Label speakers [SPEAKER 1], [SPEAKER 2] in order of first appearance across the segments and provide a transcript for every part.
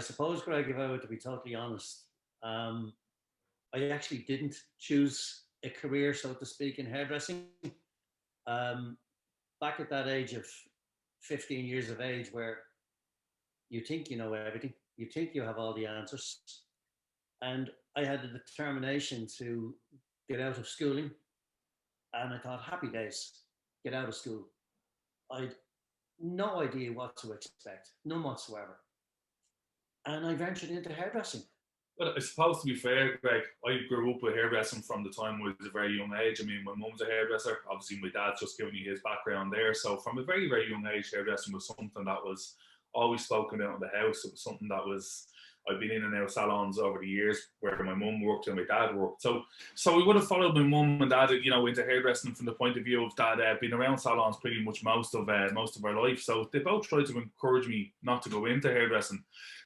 [SPEAKER 1] suppose, Greg, if I were to be totally honest, um, I actually didn't choose a career, so to speak, in hairdressing. Um, Back at that age of 15 years of age, where you think you know everything, you think you have all the answers. And I had the determination to get out of schooling. And I thought, happy days, get out of school. I'd no idea what to expect, none whatsoever. And I ventured into hairdressing.
[SPEAKER 2] Well, I suppose to be fair, Greg, I grew up with hairdressing from the time I was a very young age. I mean, my mum's a hairdresser. Obviously, my dad's just giving you his background there. So from a very, very young age, hairdressing was something that was always spoken about in the house. It was something that was, I've been in and out of salons over the years where my mum worked and my dad worked. So we would have followed my mum and dad, into hairdressing from the point of view of that been around salons pretty much most of our life. So they both tried to encourage me not to go into hairdressing.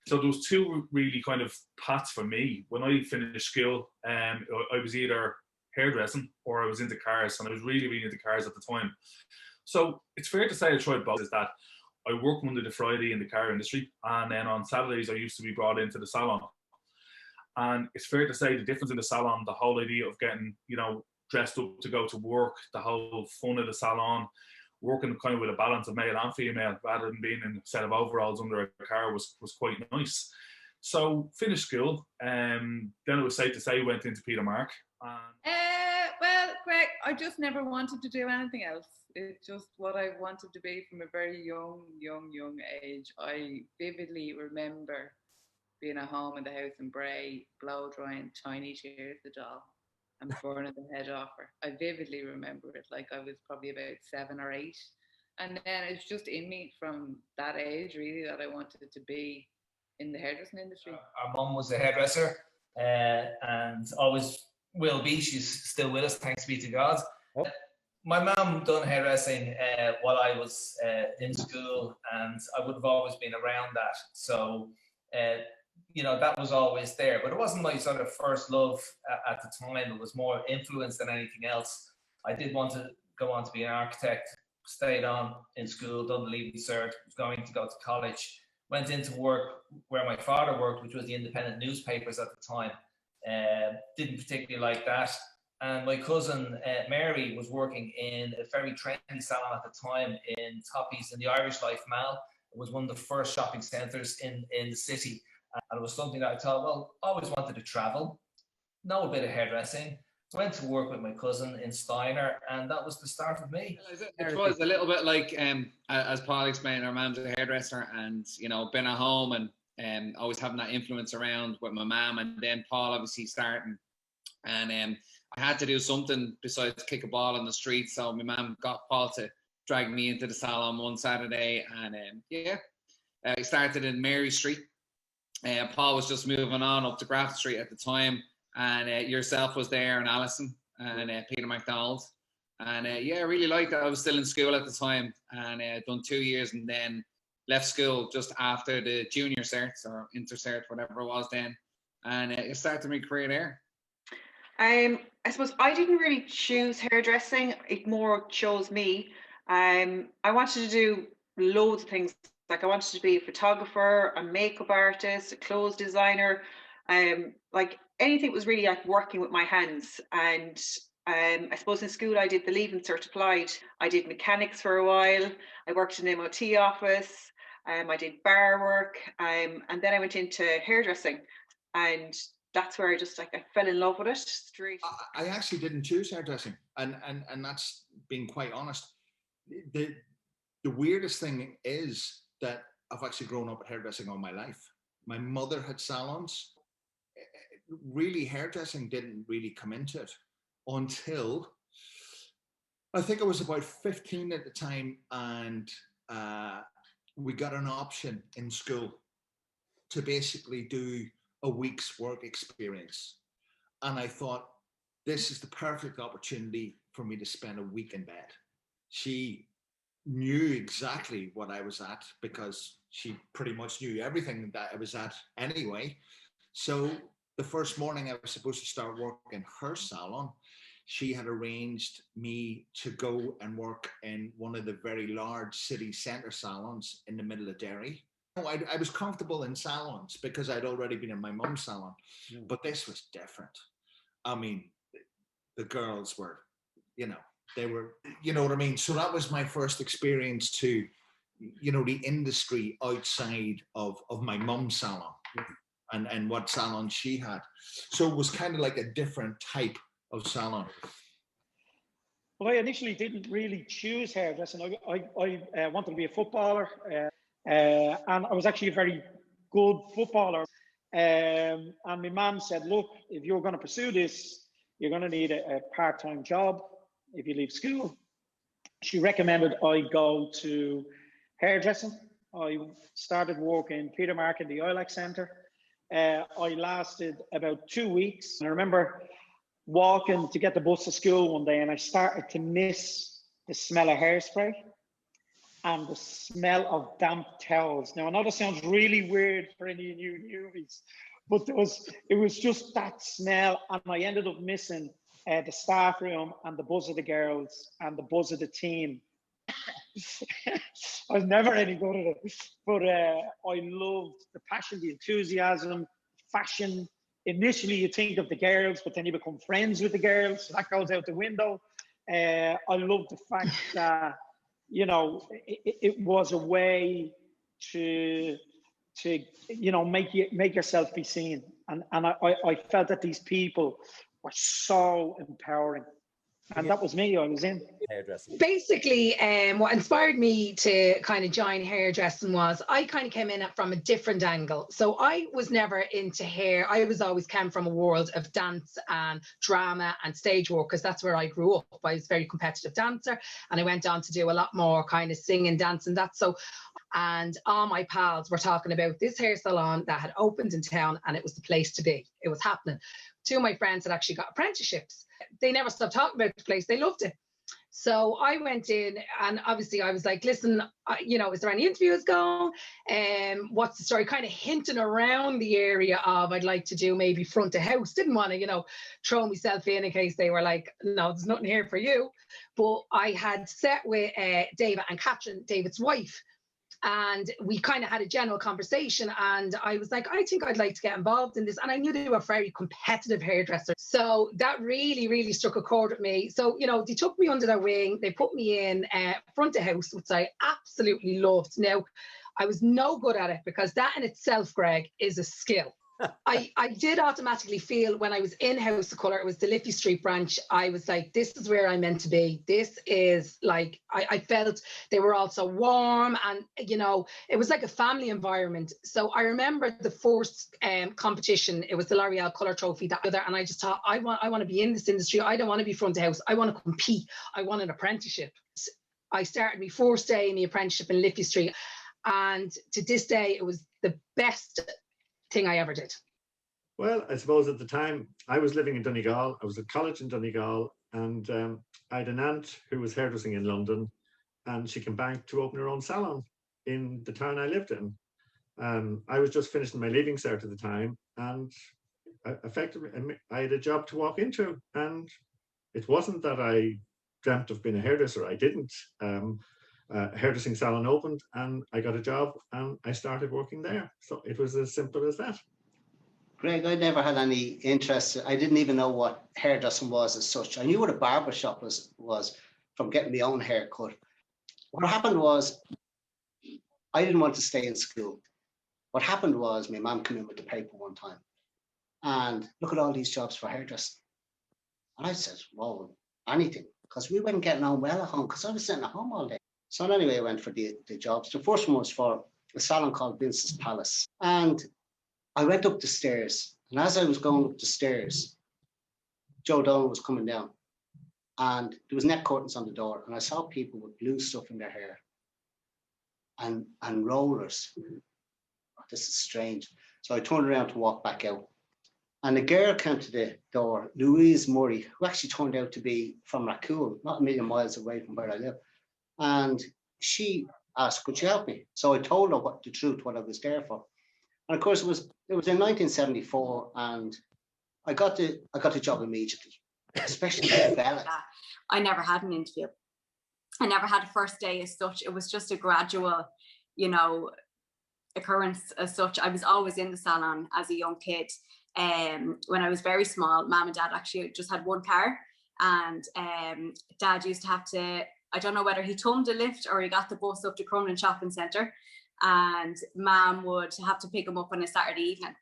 [SPEAKER 2] So there was two really kind of paths for me. When I finished school, I was either hairdressing or I was into cars, and I was really, really into cars at the time. So it's fair to say I tried both. Is that I worked Monday to Friday in the car industry, and then on Saturdays I used to be brought into the salon. And it's fair to say the difference in the salon, the whole idea of getting, dressed up to go to work, the whole fun of the salon, working kind of with a balance of male and female rather than being in a set of overalls under a car was quite nice. So finished school, then it was safe to say went into Peter Mark.
[SPEAKER 3] Well, Greg, I just never wanted to do anything else. It's just what I wanted to be from a very young age. I vividly remember being at home in the house in Bray, blow drying Tiny Cheers the doll and burning the head off her. I vividly remember it like I was probably about 7 or 8. And then it's just in me from that age, really, that I wanted to be in the hairdressing industry.
[SPEAKER 4] Our mum was a hairdresser and always will be. She's still with us, thanks be to God. Oh. My mum done hairdressing while I was in school, and I would have always been around that. So, that was always there. But it wasn't my sort of first love at the time. It was more influence than anything else. I did want to go on to be an architect, stayed on in school, done the Leaving Cert, was going to go to college, went into work where my father worked, which was the independent newspapers at the time. Didn't particularly like that. And my cousin Mary was working in a very trendy salon at the time in Toppy's in the Irish Life Mall. It was one of the first shopping centres in the city. And it was something that I thought, well, always wanted to travel, know a bit of hairdressing. Went to work with my cousin in Steiner, and that was the start of me.
[SPEAKER 5] It was a little bit like, as Paul explained, our mum's a hairdresser, and been at home and always having that influence around with my mum, and then Paul obviously starting, and I had to do something besides kick a ball in the street. So my mum got Paul to drag me into the salon one Saturday, and I started in Mary Street. Paul was just moving on up to Grafton Street at the time. And yourself was there, and Alison, and Peter MacDonald. And I really liked it. I was still in school at the time, and done 2 years, and then left school just after the junior certs or inter cert, whatever it was then. And it started my career there.
[SPEAKER 6] I suppose I didn't really choose hairdressing. It more chose me. I wanted to do loads of things. Like I wanted to be a photographer, a makeup artist, a clothes designer. Like anything was really like working with my hands. And I suppose in school I did the Leaving Cert applied. I did mechanics for a while. I worked in an MOT office. I did bar work. And then I went into hairdressing. And that's where I fell in love with it straight.
[SPEAKER 7] I actually didn't choose hairdressing. And that's being quite honest. The weirdest thing is that I've actually grown up at hairdressing all my life. My mother had salons. Really, hairdressing didn't really come into it until I think I was about 15 at the time, and we got an option in school to basically do a week's work experience. And I thought, this is the perfect opportunity for me to spend a week in bed. She knew exactly what I was at because she pretty much knew everything that I was at anyway. So the first morning I was supposed to start work in her salon, she had arranged me to go and work in one of the very large city centre salons in the middle of Derry. I was comfortable in salons because I'd already been in my mum's salon, but this was different. I mean, the girls were, they were, you know what I mean? So that was my first experience to, the industry outside of my mum's salon and what salon she had. So it was kind of like a different type of salon.
[SPEAKER 8] Well, I initially didn't really choose hairdressing. I wanted to be a footballer, and I was actually a very good footballer. And my mum said, look, if you're going to pursue this, you're going to need a part-time job if you leave school. She recommended I go to hairdressing. I started working in Peter Mark in the Ilac Centre. I lasted about 2 weeks. I remember walking to get the bus to school one day, and I started to miss the smell of hairspray and the smell of damp towels. Now, I know that sounds really weird for any new newbies, but it was just that smell, and I ended up missing the staff room and the buzz of the girls and the buzz of the team. I was never any good at it, but I loved the passion, the enthusiasm, fashion. Initially, you think of the girls, but then you become friends with the girls, so that goes out the window. I love the fact that, it was a way to make yourself be seen. And I felt that these people were so empowering. And that was me. I was in
[SPEAKER 9] hairdressing.
[SPEAKER 10] Basically, what inspired me to kind of join hairdressing was I kind of came in from a different angle. So I was never into hair. I was always came from a world of dance and drama and stage work, because that's where I grew up. I was a very competitive dancer, and I went on to do a lot more kind of singing, dance and that. So, and all my pals were talking about this hair salon that had opened in town, and it was the place to be. It was happening. Two of my friends had actually got apprenticeships. They never stopped talking about the place. They loved it. So I went in, and obviously I was like, listen, is there any interviews going? What's the story? Kind of hinting around the area of I'd like to do maybe front of house. Didn't want to, throw myself in case they were like, no, there's nothing here for you. But I had set with David and Catherine, David's wife. And we kind of had a general conversation, and I was like, I think I'd like to get involved in this. And I knew they were very competitive hairdressers. So that really, really struck a chord with me. So, they took me under their wing. They put me in front of house, which I absolutely loved. Now, I was no good at it, because that in itself, Greg, is a skill. I did automatically feel when I was in House of Colour, it was the Liffey Street branch, I was like, this is where I'm meant to be. This is like, I felt they were all so warm, and, it was like a family environment. So I remember the first competition, it was the L'Oreal Colour Trophy, and I just thought, I want to be in this industry. I don't want to be front of house. I want to compete. I want an apprenticeship. I started my first day in the apprenticeship in Liffey Street, and to this day, it was the best thing I ever did.
[SPEAKER 9] Well, I suppose at the time I was living in Donegal. I was at college in Donegal, and I had an aunt who was hairdressing in London, and she came back to open her own salon in the town I lived in. I was just finishing my leaving cert at the time, and effectively I had a job to walk into, and it wasn't that I dreamt of being a hairdresser. I didn't. A hairdressing salon opened, and I got a job, and I started working there. So it was as simple as that.
[SPEAKER 11] Greg, I never had any interest. I didn't even know what hairdressing was as such. I knew what a barber shop was from getting my own hair cut. What happened was I didn't want to stay in school. What happened was my mum came in with the paper one time, and look at all these jobs for hairdressing. And I said, well, anything, because we weren't getting on well at home, because I was sitting at home all day. So anyway, I went for the jobs. The first one was for a salon called Vince's Palace. And I went up the stairs. And as I was going up the stairs, Joe Dolan was coming down. And there was net curtains on the door. And I saw people with blue stuff in their hair and rollers. Oh, this is strange. So I turned around to walk back out. And a girl came to the door, Louise Murray, who actually turned out to be from Racool, not a million miles away from where I live. And she asked, could she help me? So I told her what I was there for. And of course, it was in 1974, and I got the job immediately, especially with Bella.
[SPEAKER 12] I never had an interview. I never had a first day as such. It was just a gradual, occurrence as such. I was always in the salon as a young kid. When I was very small, mum and dad actually just had one car, and dad used to have to, I don't know whether he tummed a lift or he got the bus up to Crumlin Shopping Centre, and mum would have to pick him up on a Saturday evening.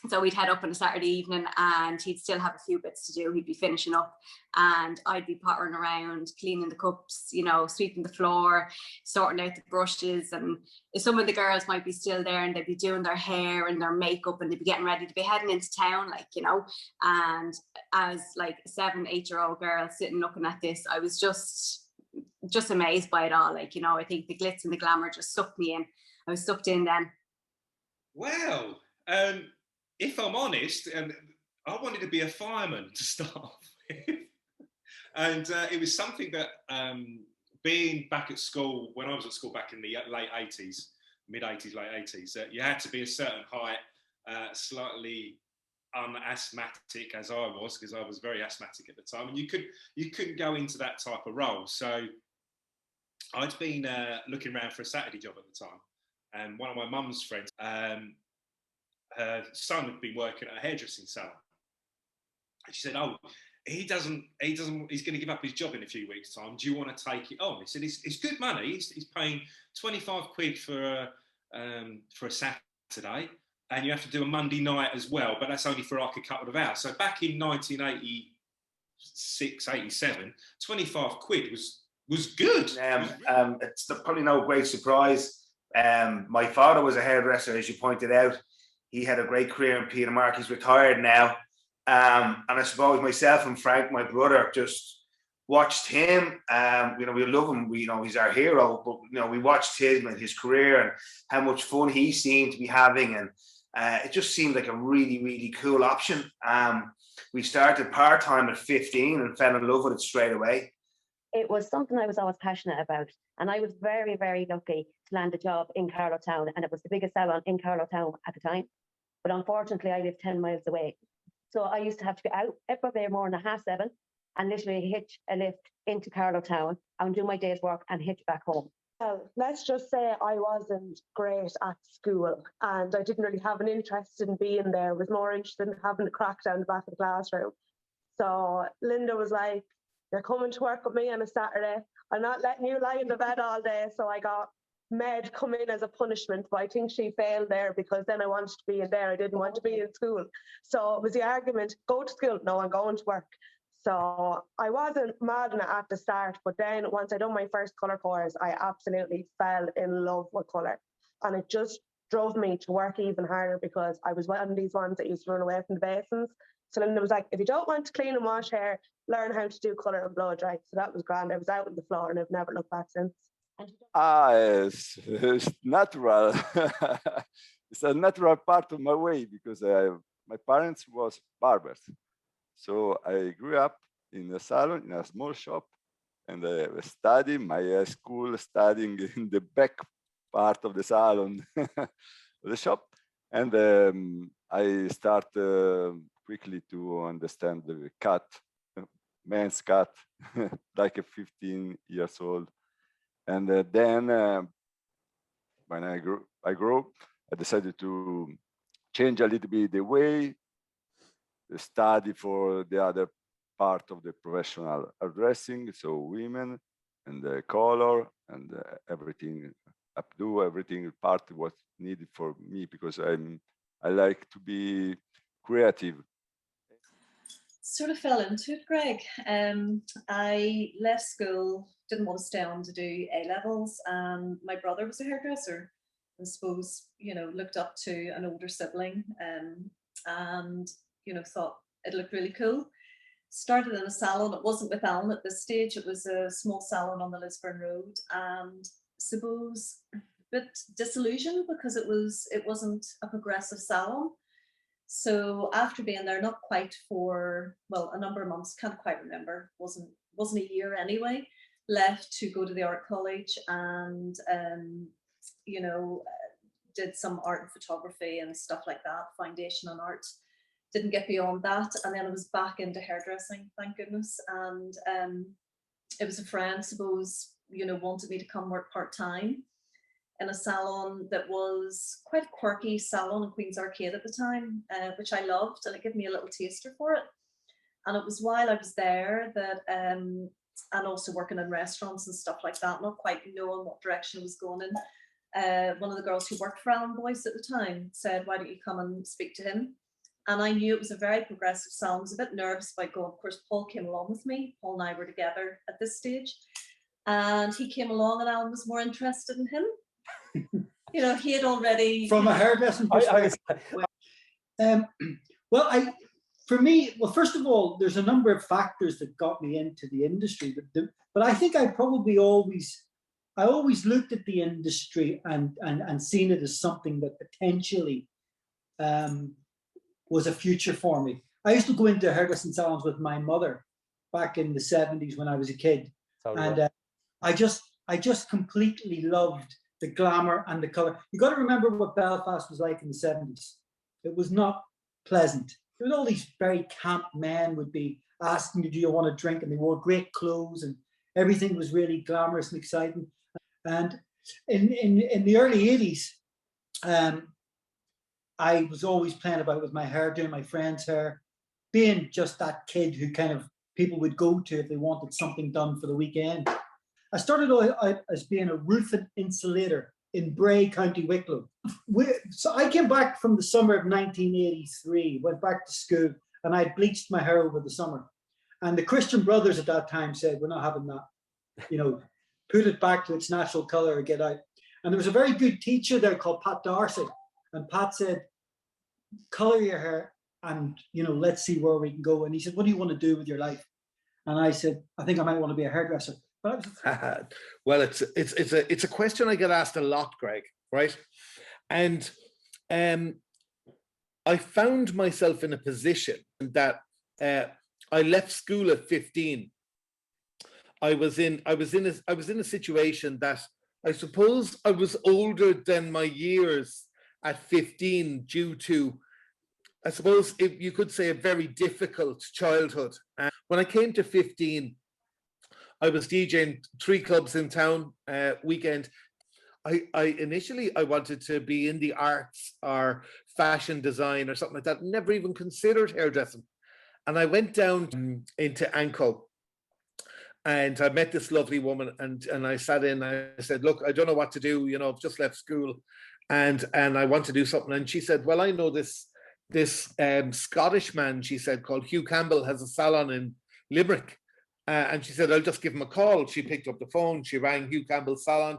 [SPEAKER 12] So we'd head up on a Saturday evening and he'd still have a few bits to do. He'd be finishing up and I'd be pottering around, cleaning the cups, you know, sweeping the floor, sorting out the brushes. And some of the girls might be still there and they'd be doing their hair and their makeup and they'd be getting ready to be heading into town, like, you know. And as like a 7-8-year-old girl sitting looking at this, I was just amazed by it all. Like, you know, I think the glitz and the glamour just sucked me in. I was sucked in then.
[SPEAKER 13] Wow. If I'm honest, and I wanted to be a fireman to start with. And it was something that being back at school, when I was at school back in the late 80s, mid-80s, late 80s, you had to be a certain height, slightly unasthmatic as I was, because I was very asthmatic at the time, and you couldn't go into that type of role. So I'd been looking around for a Saturday job at the time, and one of my mum's friends, her son had been working at a hairdressing salon, and she said, "Oh, he's going to give up his job in a few weeks' time. Do you want to take it on?" He said, "It's good money. He's paying 25 quid for a Saturday, and you have to do a Monday night as well, but that's only for like a couple of hours." So back in 1986, 87, 25 quid was good.
[SPEAKER 14] It's probably no great surprise. My father was a hairdresser, as you pointed out. He had a great career in Petermark. He's retired now. And I suppose myself and Frank, my brother, just watched him. You know, we love him. He's our hero. But we watched him and his career and how much fun he seemed to be having, and it just seemed like a really, really cool option. We started part time at 15 and fell in love with it straight away.
[SPEAKER 15] It was something I was always passionate about, and I was very, very lucky to land a job in Carlow Town, and it was the biggest salon in Carlow Town at the time. But unfortunately, I lived 10 miles away. So I used to have to get out every morning at 7:30 and literally hitch a lift into Carlow Town and do my day's work and hitch back home.
[SPEAKER 16] Well, let's just say I wasn't great at school and I didn't really have an interest in being there. I was more interested in having a crack down the back of the classroom. So Linda was like, "You're coming to work with me on a Saturday. I'm not letting you lie in the bed all day." So I got Med come in as a punishment, but I think she failed there because then I wanted to be in there. I didn't want to be in school. So it was the argument, go to school. No, I'm going to work. So I wasn't mad on it at the start, but then once I done my first colour course, I absolutely fell in love with colour. And it just drove me to work even harder because I was one of these ones that used to run away from the basins. So Linda was like, "If you don't want to clean and wash hair, learn how to do colour and blow dry." So that was grand. I was out on the floor and I've never looked back since.
[SPEAKER 17] It's natural. It's a natural part of my way because my parents was barbers. So I grew up in a salon, in a small shop, and I studied my school, studying in the back part of the salon, the shop. And I start quickly to understand the cut, men's cut, like a 15 years old. And then when I grew, I decided to change a little bit the way, the study for the other part of the professional hairdressing, so women and the color and everything, updo everything part was needed for me because I like to be creative.
[SPEAKER 18] Sort of fell into it, Greg. I left school, didn't want to stay on to do A-levels, and my brother was a hairdresser. I suppose, looked up to an older sibling, and thought it looked really cool. Started in a salon. It wasn't with Alan at this stage. It was a small salon on the Lisburn Road, and suppose a bit disillusioned because it wasn't a progressive salon. So after being there, not quite for, a number of months, can't quite remember, wasn't a year anyway, left to go to the art college and, did some art and photography and stuff like that, foundation on art. Didn't get beyond that. And then I was back into hairdressing, thank goodness. And it was a friend, suppose, wanted me to come work part-time. in a salon that was quite a quirky salon in Queen's Arcade at the time, which I loved, and it gave me a little taster for it. And it was while I was there that, and also working in restaurants and stuff like that, not quite knowing what direction I was going in. One of the girls who worked for Alan Boyce at the time said, "Why don't you come and speak to him?" And I knew it was a very progressive salon. I was a bit nervous about going. Of course, Paul came along with me. Paul and I were together at this stage. And he came along and Alan was more interested in him. You know, he had already...
[SPEAKER 19] From a hairdressing perspective. For me, first of all, there's a number of factors that got me into the industry. But I think I always looked at the industry and seen it as something that potentially was a future for me. I used to go into hairdressing salons with my mother back in the 70s when I was a kid. And I just completely loved the glamour and the color. You got to remember what Belfast was like in the 70s. It was not pleasant. There was all these very camp men would be asking you, do you want a drink? And they wore great clothes and everything was really glamorous and exciting. And in the early 80s, I was always playing about with my hair, doing my friend's hair, being just that kid who kind of people would go to if they wanted something done for the weekend. I started out as being a roofing insulator in Bray, County Wicklow. So I came back from the summer of 1983, went back to school, and I bleached my hair over the summer. And the Christian Brothers at that time said, "We're not having that. You know, put it back to its natural color or get out." And there was a very good teacher there called Pat Darcy. And Pat said, "Color your hair and, you know, let's see where we can go." And he said, "What do you want to do with your life?" And I said, "I think I might want to be a hairdresser."
[SPEAKER 20] Well, it's a question I get asked a lot, Greg, right? And I found myself in a position that I left school at 15. I was in a situation that I suppose I was older than my years at 15 due to, I suppose if you could say, a very difficult childhood. And when I came to 15, I was DJing 3 clubs in town weekend. I initially wanted to be in the arts or fashion design or something like that. Never even considered hairdressing. And I went down into Anco and I met this lovely woman and I sat in and I said, "Look, I don't know what to do. You know, I've just left school and I want to do something." And she said, "Well, I know this Scottish man," she said, "called Hugh Campbell, has a salon in Limerick." And she said, "I'll just give him a call." She picked up the phone. She rang Hugh Campbell's salon.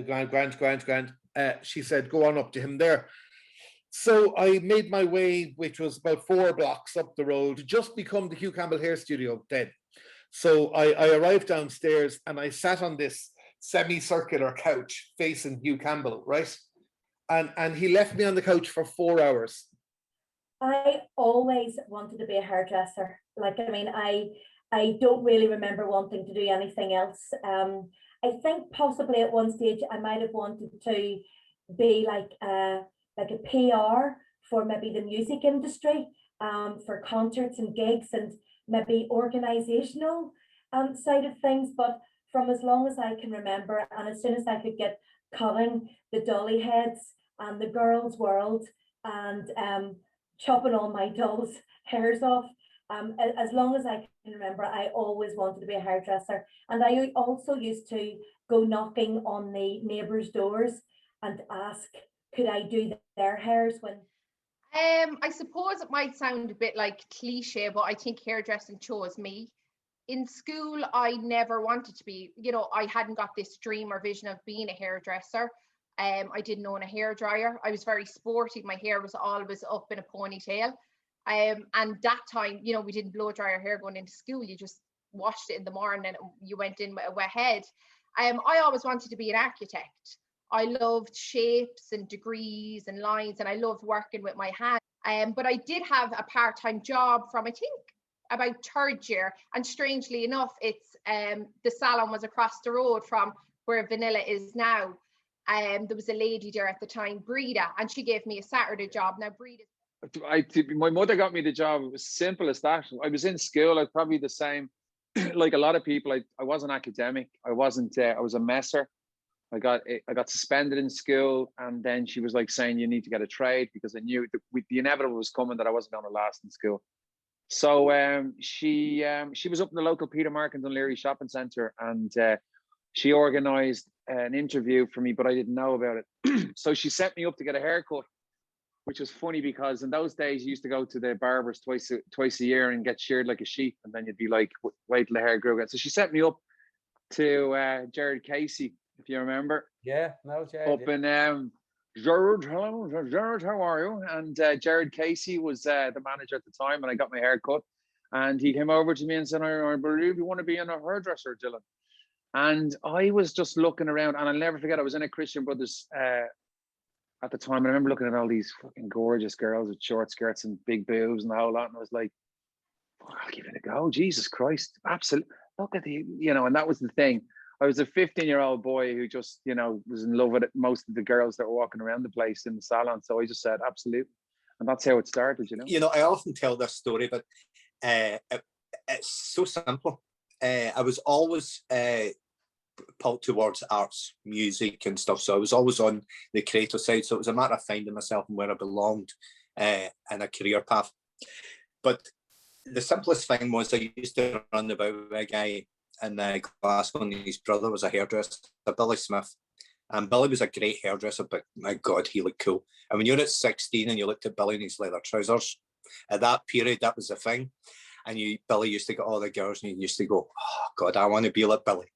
[SPEAKER 20] Grand. She said, "Go on up to him there." So I made my way, which was about 4 blocks up the road, to just become the Hugh Campbell Hair Studio then. So I arrived downstairs and I sat on this semicircular couch facing Hugh Campbell, right? And he left me on the couch for 4 hours.
[SPEAKER 21] I always wanted to be a hairdresser. Like, I mean, I don't really remember wanting to do anything else. I think possibly at one stage I might have wanted to be like a PR for maybe the music industry, for concerts and gigs and maybe organizational side of things. But from as long as I can remember, and as soon as I could get cutting the dolly heads and the girls' world and chopping all my dolls' hairs off, as long as I can remember, I always wanted to be a hairdresser. And I also used to go knocking on the neighbours' doors and ask, could I do their hairs when...
[SPEAKER 22] I suppose it might sound a bit like cliche, but I think hairdressing chose me. In school, I never wanted to be, you know, I hadn't got this dream or vision of being a hairdresser. I didn't own a hairdryer. I was very sporty. My hair was always up in a ponytail. And that time, you know, we didn't blow dry our hair going into school. You just washed it in the morning and you went in with a wet head. I always wanted to be an architect. I loved shapes and degrees and lines, and I loved working with my hands. But I did have a part-time job from, I think, about 3rd year. And strangely enough, it's the salon was across the road from where Vanilla is now. There was a lady there at the time, Breda, and she gave me a Saturday job. Now, Breda.
[SPEAKER 23] My mother got me the job. It was simple as that. I was in school. I was probably the same, like a lot of people. I wasn't academic. I wasn't. I was a messer. I got suspended in school, and then she was like saying you need to get a trade, because I knew that the inevitable was coming, that I wasn't going to last in school. So she was up in the local Peter Mark and Dunleary shopping centre, and she organised an interview for me, but I didn't know about it. So she sent me up to get a haircut, which was funny because in those days you used to go to the barbers twice a year and get sheared like a sheep, and then you'd be like, wait till the hair grew again. So she sent me up to Jared Casey, if you remember.
[SPEAKER 1] Yeah, no, Jared.
[SPEAKER 23] Up in Jared, hello, Jared, how are you? And Jared Casey was the manager at the time, and I got my hair cut. And he came over to me and said, I believe you want to be in a hairdresser, Dylan. And I was just looking around, and I'll never forget, I was in a Christian Brothers at the time. And I remember looking at all these fucking gorgeous girls with short skirts and big boobs and the whole lot. And I was like, I'll give it a go. Jesus Christ. Absolutely. Look at the, and that was the thing. I was a 15-year-old boy who just, was in love with most of the girls that were walking around the place in the salon. So I just said, absolutely. And that's how it started,
[SPEAKER 2] I often tell this story, but it's so simple. I was always pulled towards arts, music and stuff. So I was always on the creative side. So it was a matter of finding myself and where I belonged in a career path. But the simplest thing was I used to run about with a guy in Glasgow, and his brother was a hairdresser, Billy Smith. And Billy was a great hairdresser, but my God, he looked cool. And when you're at 16 and you looked at Billy in his leather trousers, at that period, that was the thing. And Billy used to get all the girls, and you used to go, oh God, I want to be like Billy.